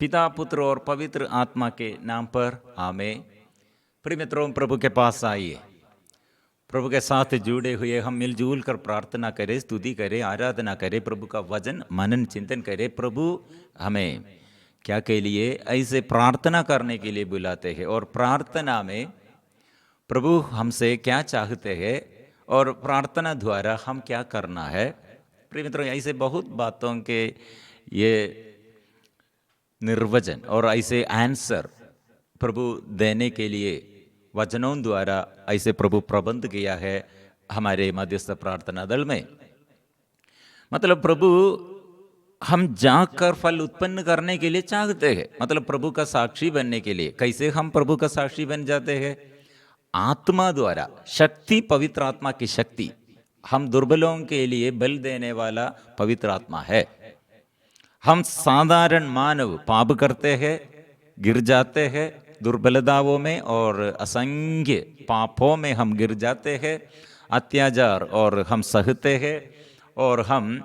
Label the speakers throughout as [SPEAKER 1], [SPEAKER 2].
[SPEAKER 1] पिता, पुत्र और पवित्र आत्मा के नाम पर आमीन। प्रिय मित्रों, प्रभु के पास आइए, प्रभु के साथ जुड़े हुए हम मिलजुल कर प्रार्थना करें, स्तुति करें, आराधना करें, प्रभु का वचन मनन चिंतन करें। प्रभु हमें क्या के लिए ऐसे प्रार्थना करने के लिए बुलाते हैं और प्रार्थना में प्रभु हमसे क्या चाहते हैं और प्रार्थना द्वारा हम क्या करना है। प्रिय मित्रों, ऐसे बहुत बातों के ये निर्वचन और ऐसे आंसर प्रभु देने के लिए वचनों द्वारा ऐसे प्रभु प्रबंध किया है हमारे मध्यस्थ प्रार्थना दल में। मतलब प्रभु हम जाकर फल उत्पन्न करने के लिए चाहते हैं, मतलब प्रभु का साक्षी बनने के लिए। कैसे हम प्रभु का साक्षी बन जाते हैं? आत्मा द्वारा। शक्ति पवित्र आत्मा की शक्ति, हम दुर्बलों के लिए बल देने वाला पवित्र आत्मा है। हम साधारण मानव पाप करते हैं, गिर जाते हैं दुर्बलताओं में और असंख्य पापों में हम गिर जाते हैं, अत्याचार और हम सहते हैं और हम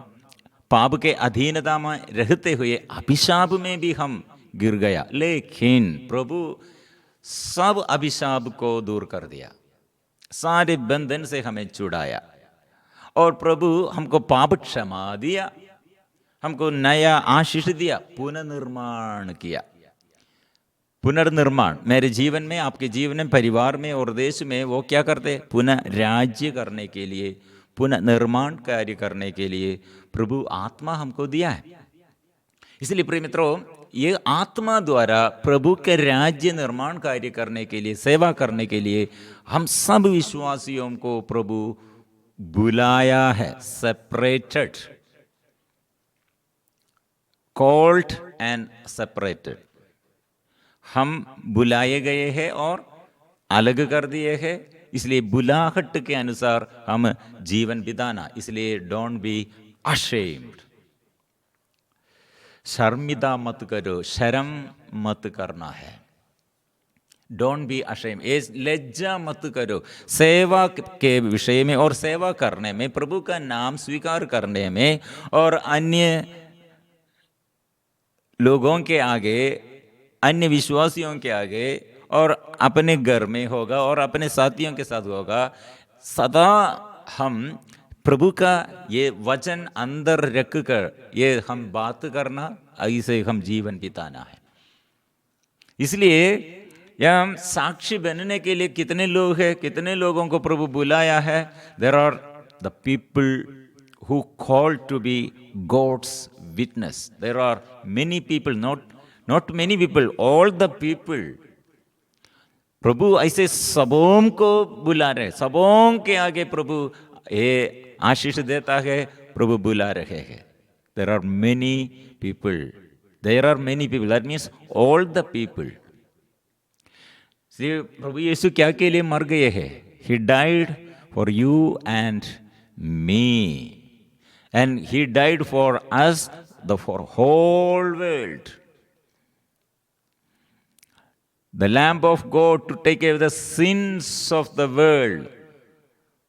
[SPEAKER 1] पाप के अधीनता में रहते हुए अभिशाप में भी हम गिर गया। लेकिन प्रभु सब अभिशाप को दूर कर दिया, सारे बंधन से हमें छुड़ाया और प्रभु हमको पाप क्षमा दिया, हमको नया आशीष दिया, पुनर्निर्माण किया। पुनर्निर्माण मेरे जीवन में, आपके जीवन में, परिवार में और देश में वो क्या करते हैं? पुनः राज्य करने के लिए, पुनः निर्माण कार्य करने के लिए प्रभु आत्मा हमको दिया है। इसलिए प्रिय मित्रों, ये आत्मा द्वारा प्रभु के राज्य निर्माण कार्य करने के लिए, सेवा करने के लिए हम सब विश्वासियों को प्रभु बुलाया है। Separated, called and separated. हम बुलाए गए हैं और अलग कर दिए हैं। इसलिए बुलाहट के अनुसार हम जीवन बिताना। इसलिए डोंट बी अशेम्ड, शर्मिंदा मत करो, शर्म मत करना है। डोंट बी अशेम, लज्जा मत करो सेवा के विषय में और सेवा करने में, प्रभु का नाम स्वीकार करने में और अन्य लोगों के आगे, अन्य विश्वासियों के आगे और अपने घर में होगा और अपने साथियों के साथ होगा। सदा हम प्रभु का ये वचन अंदर रख कर ये हम बात करना, ऐसे हम जीवन बिताना है। इसलिए यह हम साक्षी बनने के लिए कितने लोग हैं, कितने लोगों को प्रभु बुलाया है। There are the people who called to be God's witness. There are many people, not many people, all the people. प्रभु ऐसे सबों को बुला रहे, सबों के आगे प्रभु ये आशीष देता है, प्रभु बुला रहे हैं। There are many people. There are many people. That means all the people. इसलिए प्रभु यीशु क्या के लिए मर गए हैं? He died for you and me. And he died for us, for whole world. The Lamb of God to take away the sins of the world.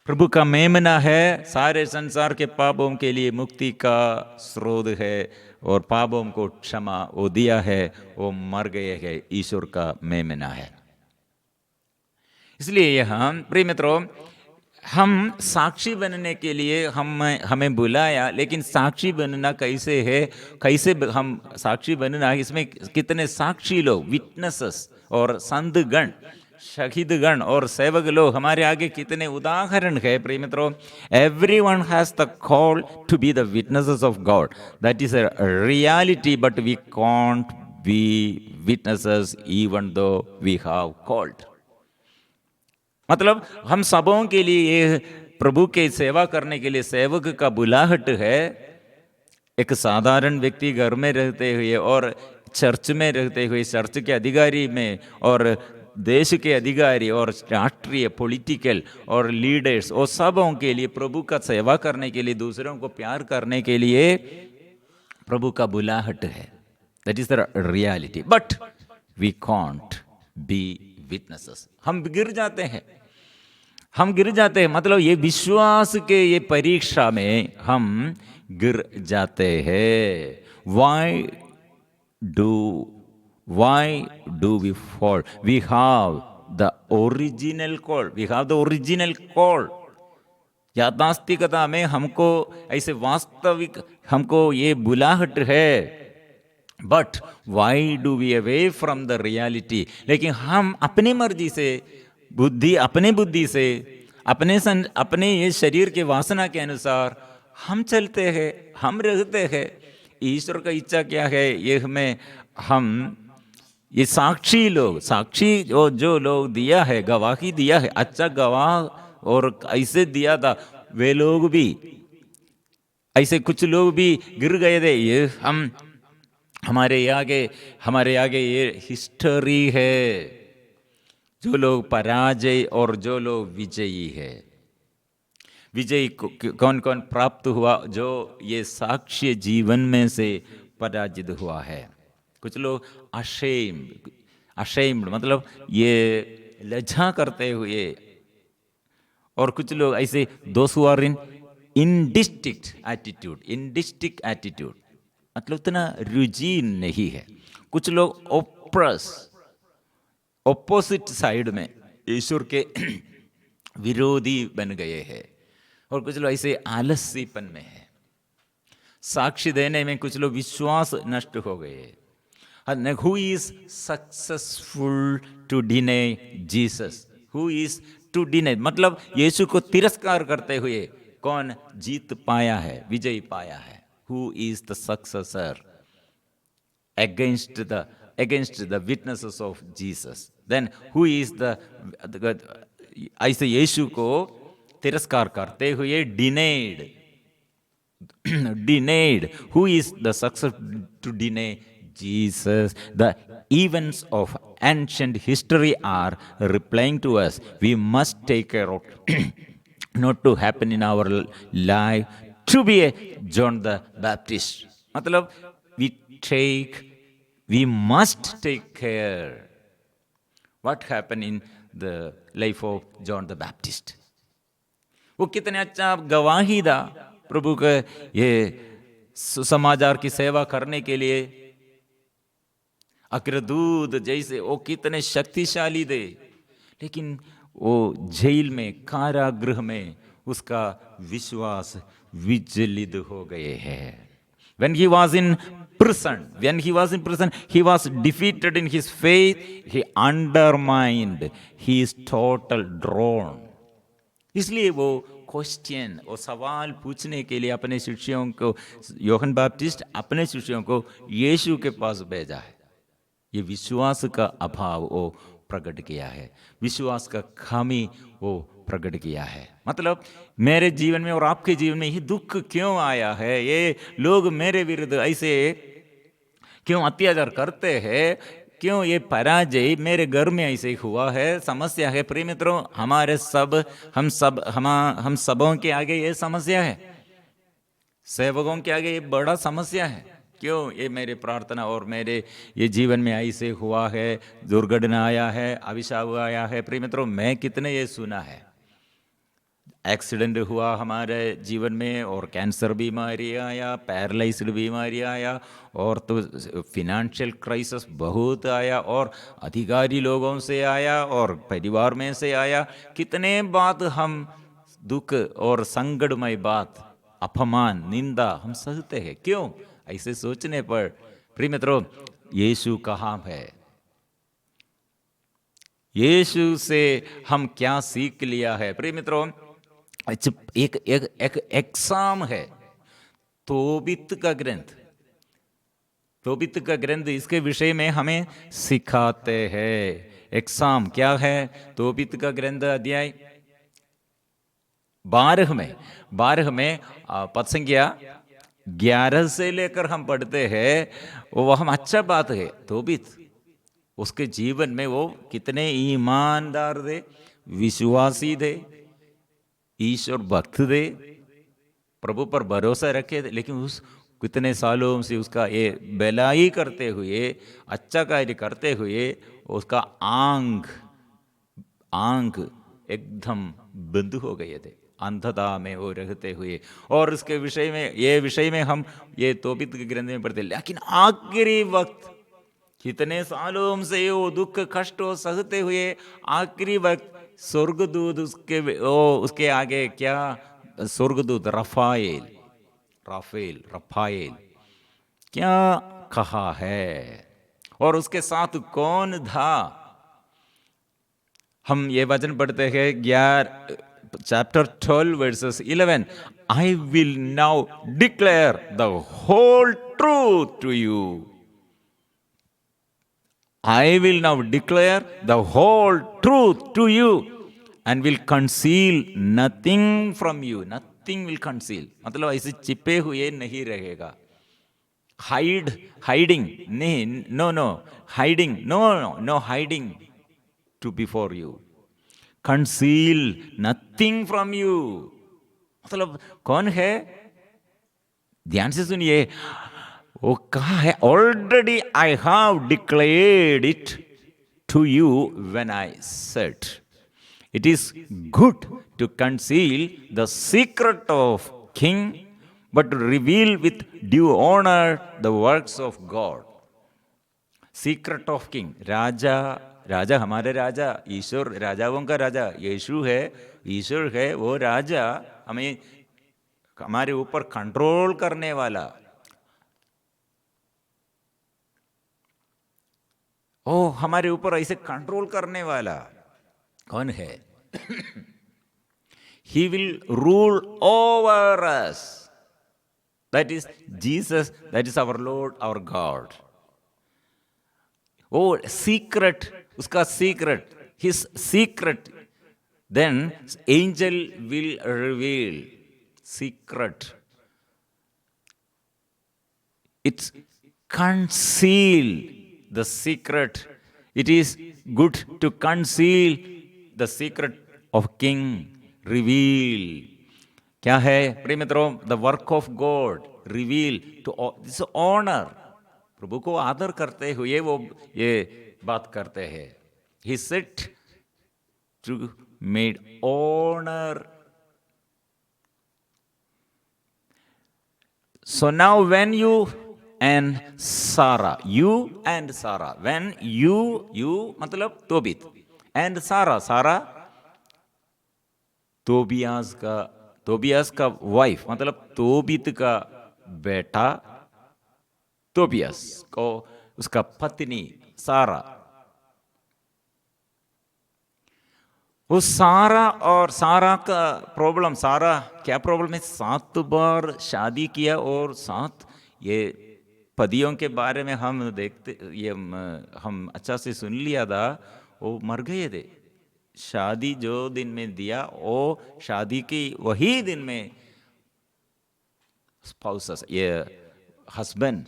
[SPEAKER 1] प्रभु का मेमना है, सारे संसार के पापों के लिए मुक्ति का स्रोत है और पापों को क्षमा वो दिया है, वो मर गए हैं, ईश्वर का मेमना है। इसलिए यहाँ प्रिय मित्रों, हम साक्षी बनने के लिए हमें बुलाया, लेकिन साक्षी बनना कैसे है? कैसे हम साक्षी बनना, इसमें कितने साक्षी लोग, विटनेसेस और संतगण, शहीदगण और सेवक लोग हमारे आगे कितने उदाहरण है। प्रिय मित्रों, everyone has the call to be the witnesses of God. That is a reality, but we can't be witnesses even though we have called. मतलब हम सबों के लिए ये प्रभु के सेवा करने के लिए सेवक का बुलाहट है। एक साधारण व्यक्ति घर में रहते हुए और चर्च में रहते हुए, चर्च के अधिकारी में और देश के अधिकारी और राष्ट्रीय पॉलिटिकल और लीडर्स और सबों के लिए प्रभु का सेवा करने के लिए, दूसरों को प्यार करने के लिए प्रभु का बुलाहट है। That is the reality, but we can't be witnesses. हम गिर जाते हैं, हम गिर जाते हैं। मतलब ये विश्वास के ये परीक्षा में हम गिर जाते हैं। Why do why do we fall? We have the original call. We have the original call. याथास्तिकता में हमको ऐसे वास्तविक हमको ये बुलाहट है, but why do we away from the reality? लेकिन हम अपनी मर्जी से अपने बुद्धि से अपने ये शरीर के वासना के अनुसार हम चलते हैं, हम रहते हैं। ईश्वर का इच्छा क्या है, ये हमें हम ये साक्षी जो लोग दिया है, गवाही दिया है, अच्छा गवाह और ऐसे दिया था, वे लोग भी ऐसे कुछ लोग भी गिर गए थे। ये हमारे आगे ये हिस्ट्री है, जो लोग पराजय और जो लोग विजयी है। विजयी कौन कौन प्राप्त हुआ? जो ये साक्ष्य जीवन में से पराजित हुआ है। कुछ लोग अशेम्ड मतलब ये लज्जा करते हुए, और कुछ लोग ऐसे दोस्त हु आर इन इनडिस्ट्रिक्ट एटीट्यूड मतलब इतना रुचि नहीं है। कुछ लोग ऑपोजिट साइड में ईश्वर के विरोधी बन गए हैं, और कुछ लोग ऐसे आलसीपन में है। साक्ष्य देने में कुछ लोग विश्वास नष्ट हो गए। Who is successful to deny Jesus? Who is to deny? मतलब यीशु को तिरस्कार करते हुए कौन जीत पाया है, विजयी पाया है? Who is the successor against the witnesses of Jesus? Then who is the ऐसे यीशु को तिरस्कार करते हुए denied. Who is the successor to deny Jesus? The events of ancient history are replying to us. We must take care of not to happen in our life to be a John the Baptist. मतलब we must take care what happened in the life of John the Baptist. वो कितने अच्छा गवाही था प्रभु के ये सुसमाचार की सेवा करने के लिए। अग्रदूत जैसे वो कितने शक्तिशाली थे, लेकिन वो जेल में, कारागृह में उसका विश्वास विचलित हो गए हैं। When he was in prison, he was defeated in his faith. He undermined his total drawn. इसलिए वो क्वेश्चन और सवाल पूछने के लिए अपने शिष्यों को, यूहन्ना बैप्टिस्ट अपने शिष्यों को यीशु के पास भेजा है। ये विश्वास का अभाव वो प्रकट किया है, विश्वास का खामी वो प्रकट किया है। मतलब मेरे जीवन में और आपके जीवन में ये दुख क्यों आया है, ये लोग मेरे विरुद्ध ऐसे क्यों अत्याचार करते हैं, क्यों ये पराजय मेरे घर में ऐसे हुआ है, समस्या है। प्रिय मित्रों, हम सबों के आगे ये समस्या है, सेवकों के आगे ये बड़ा समस्या है। क्यों ये मेरे प्रार्थना और मेरे ये जीवन में ऐसे हुआ है, दुर्घटना आया है, अभिशाप आया है। प्रिय मित्रों, मैं कितने ये सुना है, एक्सीडेंट हुआ हमारे जीवन में, और कैंसर बीमारी आया, पैरालाइज्ड बीमारी आया, और तो फिनेंशियल क्राइसिस बहुत आया, और अधिकारी लोगों से आया, और परिवार में से आया। कितने बात हम दुख और संकटमय बात, अपमान, निंदा हम सहते हैं। क्यों? ऐसे सोचने पर प्रिय मित्रों, यीशु कहाँ है? यीशु से हम क्या सीख लिया है? प्रिय मित्रों, एक एग्जाम है, तोबित का ग्रंथ इसके विषय में हमें सिखाते हैं। एग्जाम क्या है? तोबित का ग्रंथ अध्याय 12 में पद संख्या 11 से लेकर हम पढ़ते हैं। वो हम अच्छा बात है, तोबित उसके जीवन में वो कितने ईमानदार थे, विश्वासी थे, ईश्वर भक्त थे, प्रभु पर भरोसा रखे थे। लेकिन उस कितने सालों से उसका ये भलाई करते हुए, अच्छा कार्य करते हुए उसका आंख एकदम बंद हो गए थे, अंधता में वो रहते हुए। और इसके विषय में हम ये तोबीत के ग्रंथ में पढ़ते, लेकिन आखिरी वक्त कितने सालों से वो दुख कष्ट वो सहते हुए आखिरी वक्त स्वर्गदूत उसके आगे क्या, स्वर्गदूत रफाएल क्या कहा है, और उसके साथ कौन था। हम ये वचन पढ़ते हैं chapter 12 verses 11, I will now declare the whole truth to you, I will now declare the whole truth to you and will conceal nothing from you. Nothing will conceal. मतलब ऐसे छिपे हुए नहीं रहेगा। Hiding, नहीं, no, hiding, no hiding to before you. Conceal nothing from you. मतलब कौन है? ध्यान से सुनिए, वो कहा है, already I have declared it to you when I said it is good to conceal the secret of king but reveal with due honour the works of God. Secret of king, राजा हमारे राजा, ईश्वर राजाओं का राजा यीशु है, ईश्वर है, वो राजा हमें हमारे ऊपर कंट्रोल करने वाला। ओ हमारे ऊपर ऐसे कंट्रोल करने वाला कौन है? He will rule over us. That is Jesus, that is our Lord, our God. Oh, secret, उसका secret, his secret, then angel will reveal secret. It's concealed. The secret, it is good to conceal the secret of king, reveal. क्या है प्रिय मित्रों? The work of God, reveal to this honor. प्रभु को आदर करते हुए वो ये बात करते हैं। He said to made honor. So now when you and Sarah, when you मतलब तोबीत, and Sarah तोबियास का वाइफ, मतलब तोबीत का बेटा तोबियास को उसका पत्नी सारा, वो सारा का प्रॉब्लम, क्या प्रॉब्लम है? 7 बार शादी किया और 7 ये पतियों के बारे में हम देखते, ये हम अच्छा से सुन लिया था, वो मर गए थे। शादी जो दिन में दिया, वो शादी की वही दिन में स्पाउसेस, ये हस्बैंड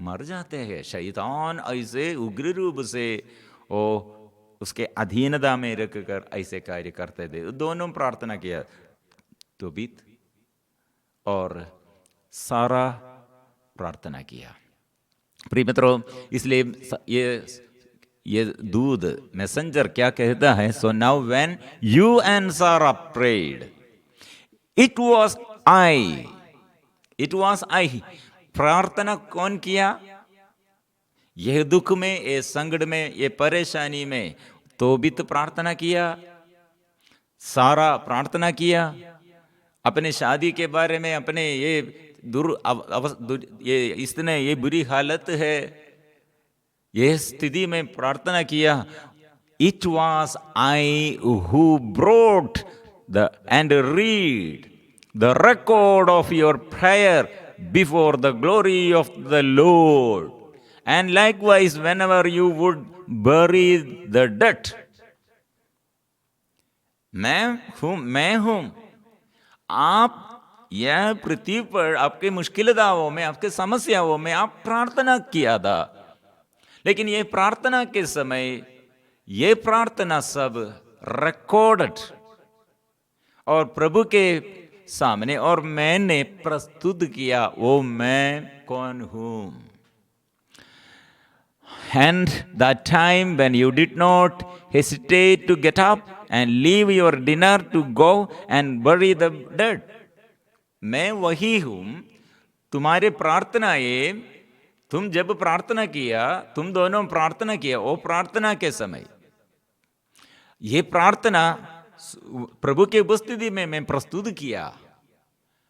[SPEAKER 1] मर जाते हैं। शैतान ऐसे उग्र रूप से वो उसके अधीनता में रखकर ऐसे कार्य करते थे। दोनों प्रार्थना किया, तोबीत और सारा प्रार्थना किया। प्रिय मित्रों, इसलिए ये दूध मैसेंजर क्या कहता है? So now when you and सारा प्रेड, इट वाज आई। प्रार्थना कौन किया? यह दुख में, ये संकट में, ये परेशानी में तोबीत प्रार्थना किया, सारा प्रार्थना किया। अपने शादी के बारे में, अपने ये बुरी हालत है, ये स्थिति में प्रार्थना किया। It was I who brought and read the record of your prayer before the glory of the Lord, and likewise whenever you would बरी द डेड। मैं हूं। आप यह पृथ्वी पर आपके मुश्किलताओं में, आपके समस्याओं में आप प्रार्थना किया था, लेकिन ये प्रार्थना के समय ये प्रार्थना सब रिकॉर्डेड और प्रभु के सामने और मैंने प्रस्तुत किया, वो मैं कौन हूं। And that time when you did not hesitate to get up and leave your dinner to go and bury the dead. मैं वही हूं, तुम्हारे प्रार्थनाएं, तुम जब प्रार्थना किया, तुम दोनों प्रार्थना किया, वो प्रार्थना के समय ये प्रार्थना प्रभु की उपस्थिति में मैं प्रस्तुत किया।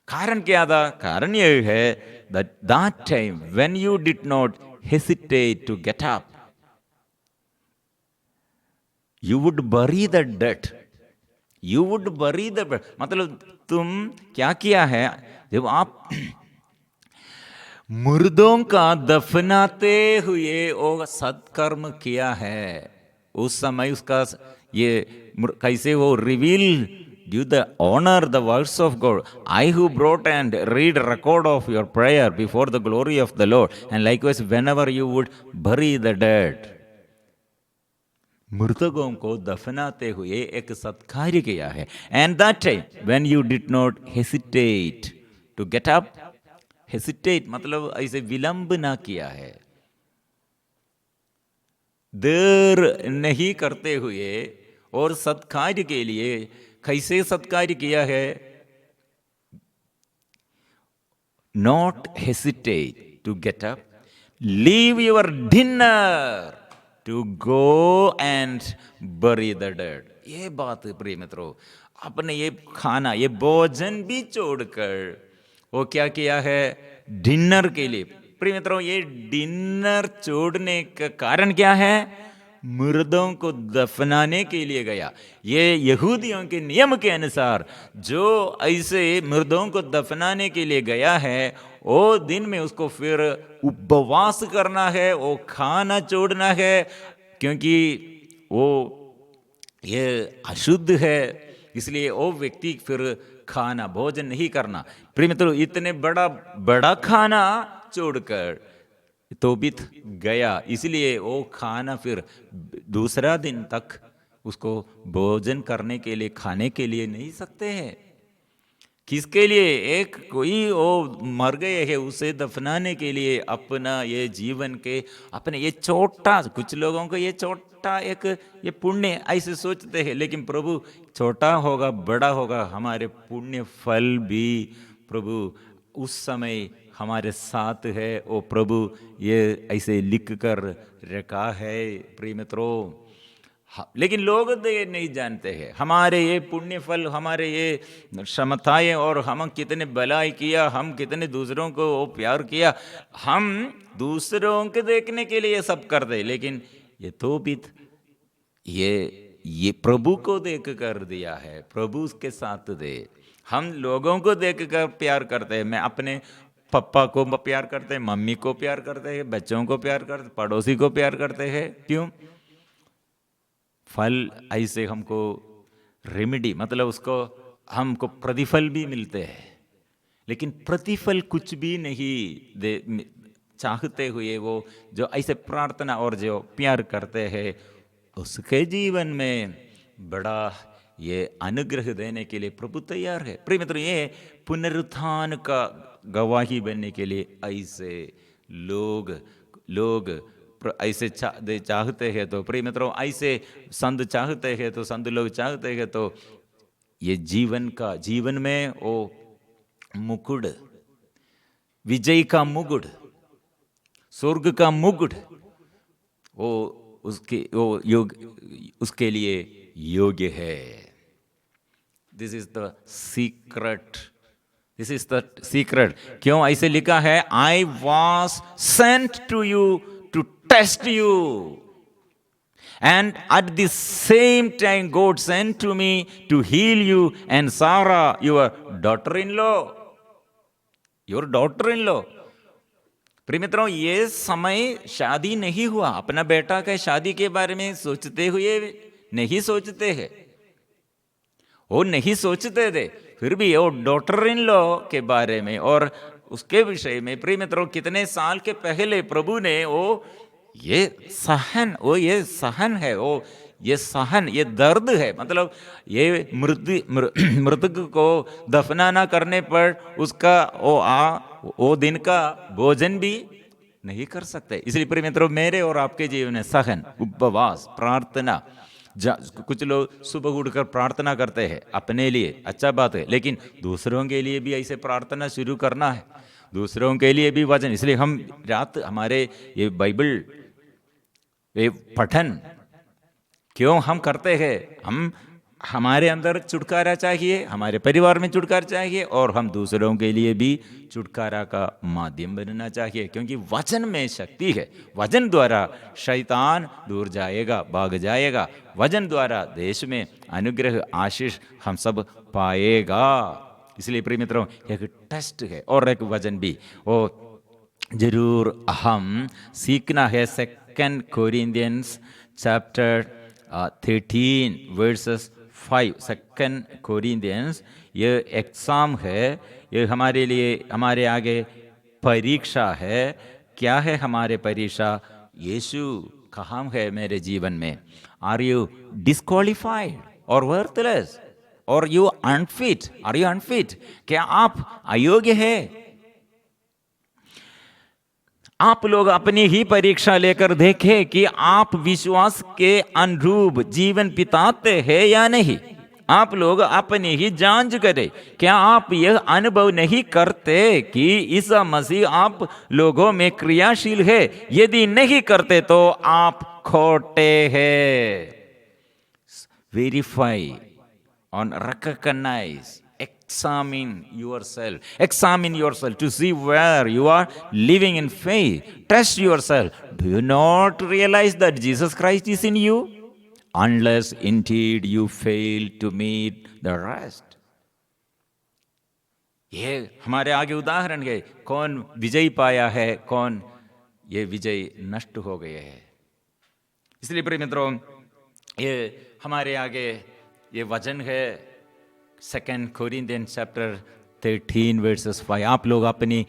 [SPEAKER 1] कारण क्या था? कारण यह है that time when you did not hesitate to get up, you would bury the dead. You would bury the dead. मतलब तुम क्या किया है? जब आप मुर्दों का दफनाते हुए वो सत्कर्म किया है, उस समय उसका ये कैसे वो reveal give the honor the words of God. I who brought and read record of your prayer before the glory of the Lord, and likewise whenever you would bury the dead. मृतकों को दफनाते हुए एक सत्कार्य किया है। And that time when you did not hesitate to get up, hesitate मतलब ऐसे विलंब ना किया है, देर नहीं करते हुए, और सत्कार्य के लिए कैसे सत्कार्य किया है? Not hesitate to get up, leave your dinner to go and bury the dead. ये बात प्रिय मित्रों, आपने ये खाना, ये भोजन भी छोड़कर वो क्या किया है? डिनर के लिए। प्रिय मित्रों, ये डिनर छोड़ने का कारण क्या है? मुर्दों को दफनाने के लिए गया। ये यहूदियों के नियम के अनुसार जो ऐसे मुर्दों को दफनाने के लिए गया है, वो दिन में उसको फिर उपवास करना है, वो खाना छोड़ना है, क्योंकि वो ये अशुद्ध है, इसलिए वो व्यक्ति फिर खाना भोजन नहीं करना। प्रिय मित्रों, इतने बड़ा खाना छोड़कर तोबित गया, इसलिए वो खाना फिर दूसरा दिन तक उसको भोजन करने के लिए, खाने के लिए नहीं सकते हैं। किसके लिए? एक कोई वो मर गए है, उसे दफनाने के लिए अपना ये जीवन के, अपने ये छोटा, कुछ लोगों को ये छोटा एक ये पुण्य ऐसे सोचते हैं, लेकिन प्रभु छोटा होगा बड़ा होगा, हमारे पुण्य फल भी प्रभु उस समय हमारे साथ है। वो प्रभु ये ऐसे लिख कर रखा है प्रिय मित्रों। लेकिन लोग ये नहीं जानते हैं हमारे ये पुण्य फल, हमारे ये क्षमताएं, और हम कितने भलाई किया, हम कितने दूसरों को वो प्यार किया। हम दूसरों के देखने के लिए सब कर दे, लेकिन ये तोबित ये प्रभु को देख कर दिया है, प्रभु उसके साथ दे। हम लोगों को देख कर प्यार करते हैं। मैं अपने पापा को प्यार करते हैं, मम्मी को प्यार करते हैं, बच्चों को प्यार करते, पड़ोसी को प्यार करते हैं। क्यों? फल ऐसे हमको रेमेडी, मतलब उसको हमको प्रतिफल भी मिलते हैं, लेकिन प्रतिफल कुछ भी नहीं दे चाहते हुए वो जो ऐसे प्रार्थना और जो प्यार करते हैं, उसके जीवन में बड़ा ये अनुग्रह देने के लिए प्रभु तैयार है। प्रिय मित्रों, ये पुनरुत्थान का गवाही बनने के लिए ऐसे लोग ऐसे चाहते हैं। तो प्रिय मित्रों, ऐसे संत चाहते हैं, तो संत लोग चाहते हैं, तो ये जीवन में वो मुकुट, विजय का मुकुट, स्वर्ग का मुकुट, वो उसके लिए योग्य है। This is the secret. क्यों ऐसे लिखा है? I was sent to you to test you, and at the same time God sent to me to heal you and Sarah your daughter in law. प्रिय मित्रों, ये समय शादी नहीं हुआ, अपना बेटा के शादी के बारे में सोचते हुए नहीं सोचते हैं, वो नहीं सोचते थे, फिर भी वो डॉटर इन लॉ के बारे में और उसके विषय में प्रिय मित्रों कितने साल के पहले प्रभु ने ये सहन है, ये दर्द है, मतलब ये मृतक को दफना ना करने पर उसका वो दिन का भोजन भी नहीं कर सकते। इसलिए प्रिय मित्रों, मेरे और आपके जीवन में सहन, उपवास, प्रार्थना, कुछ लोग सुबह उठकर प्रार्थना करते हैं अपने लिए, अच्छा बात है, लेकिन दूसरों के लिए भी ऐसे प्रार्थना शुरू करना है, दूसरों के लिए भी वचन। इसलिए हम रात हमारे ये बाइबल ये पठन क्यों हम करते हैं? हमारे अंदर छुटकारा चाहिए, हमारे परिवार में छुटकारा चाहिए, और हम दूसरों के लिए भी छुटकारा का माध्यम बनना चाहिए, क्योंकि वचन में शक्ति है। वचन द्वारा शैतान दूर जाएगा, भाग जाएगा। वचन द्वारा देश में अनुग्रह आशीष हम सब पाएगा। इसलिए प्रिय मित्रों, एक टेस्ट है और एक वचन भी वो जरूर हम सीखना है। 2 कोरिन्थियंस चैप्टर 13 वर्सेस 5। 2 कोरिन्थियंस ये एग्जाम है, ये हमारे लिए, हमारे आगे परीक्षा है। क्या है हमारे परीक्षा? यीशु कहाँ है मेरे जीवन में? आर यू डिस्क्वालिफाइड और वर्थलेस और you unfit? Are you unfit? क्या आप अयोग्य है? आप लोग अपनी ही परीक्षा लेकर देखें कि आप विश्वास के अनुरूप जीवन बिताते हैं या नहीं। आप लोग अपनी ही जांच करें। क्या आप यह अनुभव नहीं करते कि ईसा मसीह आप लोगों में क्रियाशील है? यदि नहीं करते तो आप खोटे हैं। वेरीफाई और recognize, examine yourself to see where you are living in faith. Test yourself. Do you not realize that Jesus Christ is in you? Unless indeed you fail to meet the rest. ये हमारे आगे उदाहरण है। कौन विजय पाया है, कौन ये विजय नष्ट हो गए है। इसलिए प्रिय मित्रों, ये हमारे आगे ये वचन है 2 कोरिन्थियंस चैप्टर 13 वर्सेस 5। आप लोग अपनी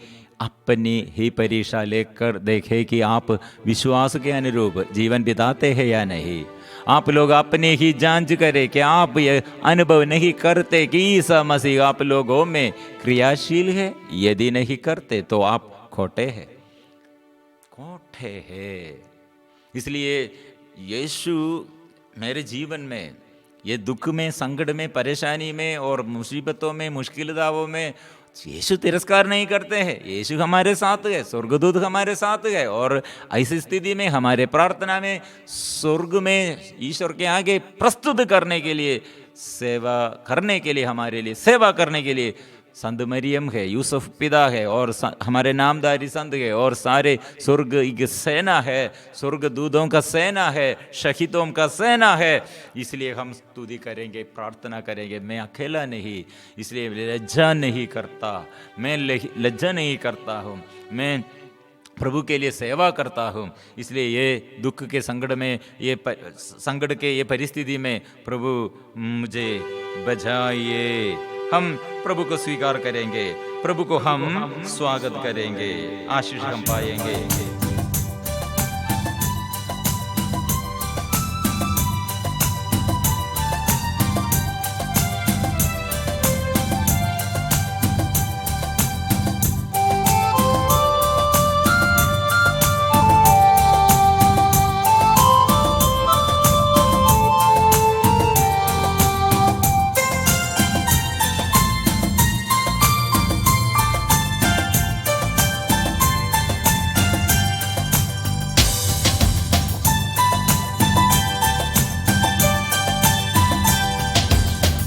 [SPEAKER 1] ही परीक्षा लेकर देखें कि आप विश्वास के अनुरूप जीवन बिताते हैं या नहीं। आप लोग अपनी ही जांच करें कि आप ये अनुभव नहीं करते कि ईसा मसीह आप लोगों में क्रियाशील है। यदि नहीं करते तो आप खोटे हैं। इसलिए यीशु मेरे जीवन में, ये दुख में, संकट में, परेशानी में और मुसीबतों में, मुश्किलों में यीशु तिरस्कार नहीं करते हैं। यीशु हमारे साथ है, स्वर्गदूत हमारे साथ है। और ऐसी स्थिति में हमारे प्रार्थना में स्वर्ग में ईश्वर के आगे प्रस्तुत करने के लिए, सेवा करने के लिए, हमारे लिए सेवा करने के लिए संत मरियम है, यूसुफ पिता है और हमारे नामधारी संत है और सारे स्वर्ग की सेना है, स्वर्ग दूतों का सेना है, शहीदों का सेना है। इसलिए हम स्तुति करेंगे, प्रार्थना करेंगे। मैं अकेला नहीं, इसलिए लज्जा नहीं करता, मैं लज्जा नहीं करता हूँ, मैं प्रभु के लिए सेवा करता हूँ। इसलिए ये दुख के संकट में, ये संकट के ये परिस्थिति में प्रभु मुझे बचाइए। हम प्रभु को स्वीकार करेंगे, प्रभु को हम स्वागत करेंगे, आशीष हम पाएंगे।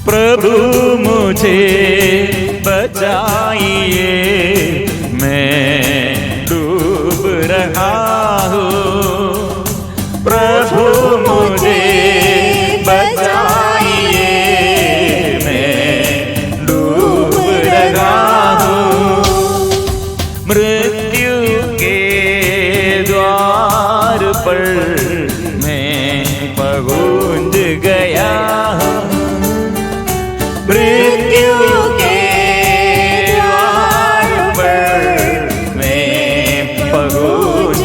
[SPEAKER 1] प्रभु मुझे बचाइए, मैं डूब रहा हूँ। प्रभु मुझे बचाइए, मैं डूब रहा हूँ। मृत्यु के द्वार पर मैं पहुँच गया हूँ। मृत्यु के द्वार पर मैं पहुँच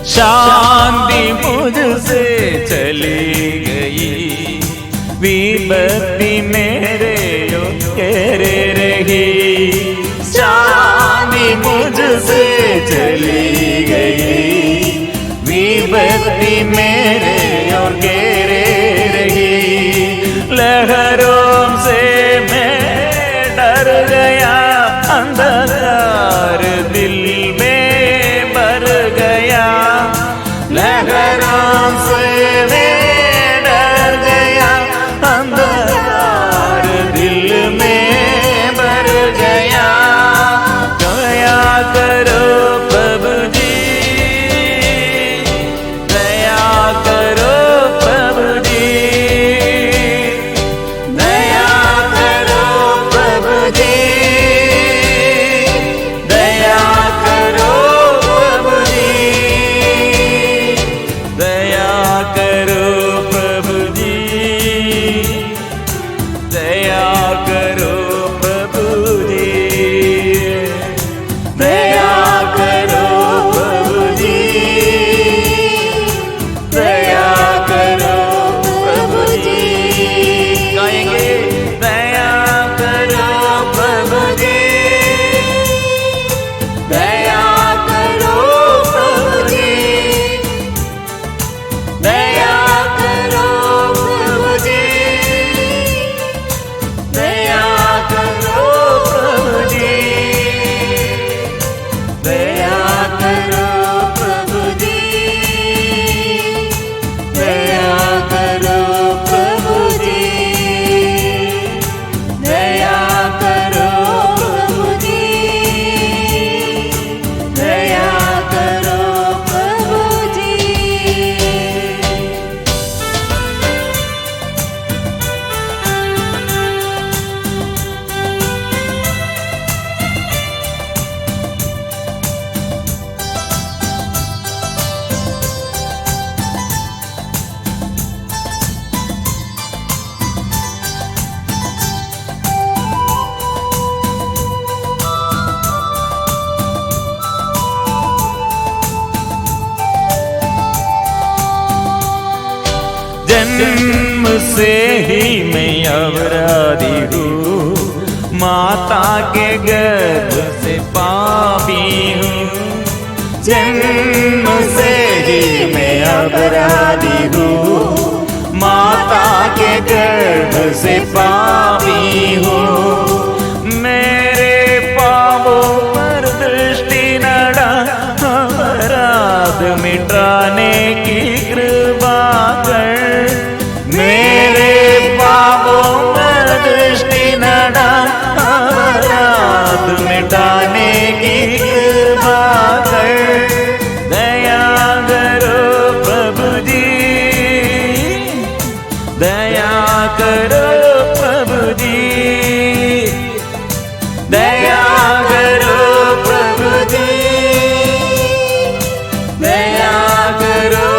[SPEAKER 1] शांति मुझसे चली गई, विपत्ति मेरे यो घेरे रही। शांति मुझसे चली गई, विपत्ति मेरे यो घेरे रही। लहरों से मैं डर गया, अंधकार दिल में भर गया। लहरों से मैं डर गया, अंधकार दिल में भर गया। दया करो प्रभु जी, दया करो प्रभु जी, दया करो प्रभु जी, दया करो प्रभु जी, दया करो प्रभु जी, दया करो प्रभु जी, दया करो प्रभु जी, दया करो प्रभु जी। गाएंगे दया करो प्रभु जी, दया करो प्रभु जी, दया करो प्रभु जी, दया करो प्रभु जी, दया करो प्रभु जी, दया करो प्रभु जी, दया करो प्रभु जी, दया करो प्रभु जी। जन्म से ही मैं अपराधी हूँ, माता के गर्भ से पापी हूँ। जन्म से ही मैं अपराधी हूँ, माता के गर्भ से पापी हूँ। मेरे पापों पर दृष्टि न डाल, अपराध मिटाने की कृपा कर। मेरे पापों पर दृष्टि न डाल, अपराध मिटाने की कृपा कर। दया करो प्रभु जी, दया करो प्रभु जी, दया करो प्रभु जी, दया करो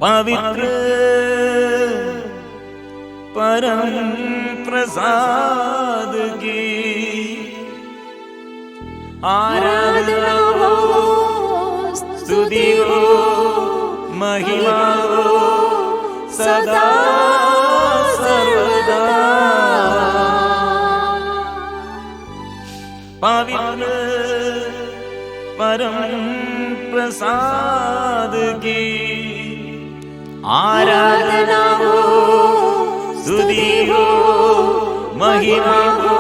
[SPEAKER 1] पवित्र परम प्रसाद की आराधना हो, स्तुति हो, महिमा हो सदा सर्वदा। पवित्र परम प्रसाद की आराधना हो, स्तुति हो, महिमा हो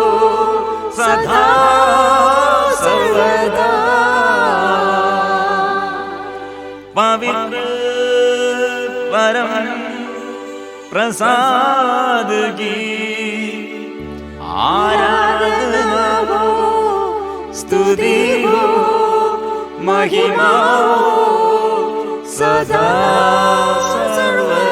[SPEAKER 1] सदा सर्वदा। पवित्र परम प्रसाद की आराधना हो, स्तुति हो, महिमा हो सदा सर्वदा।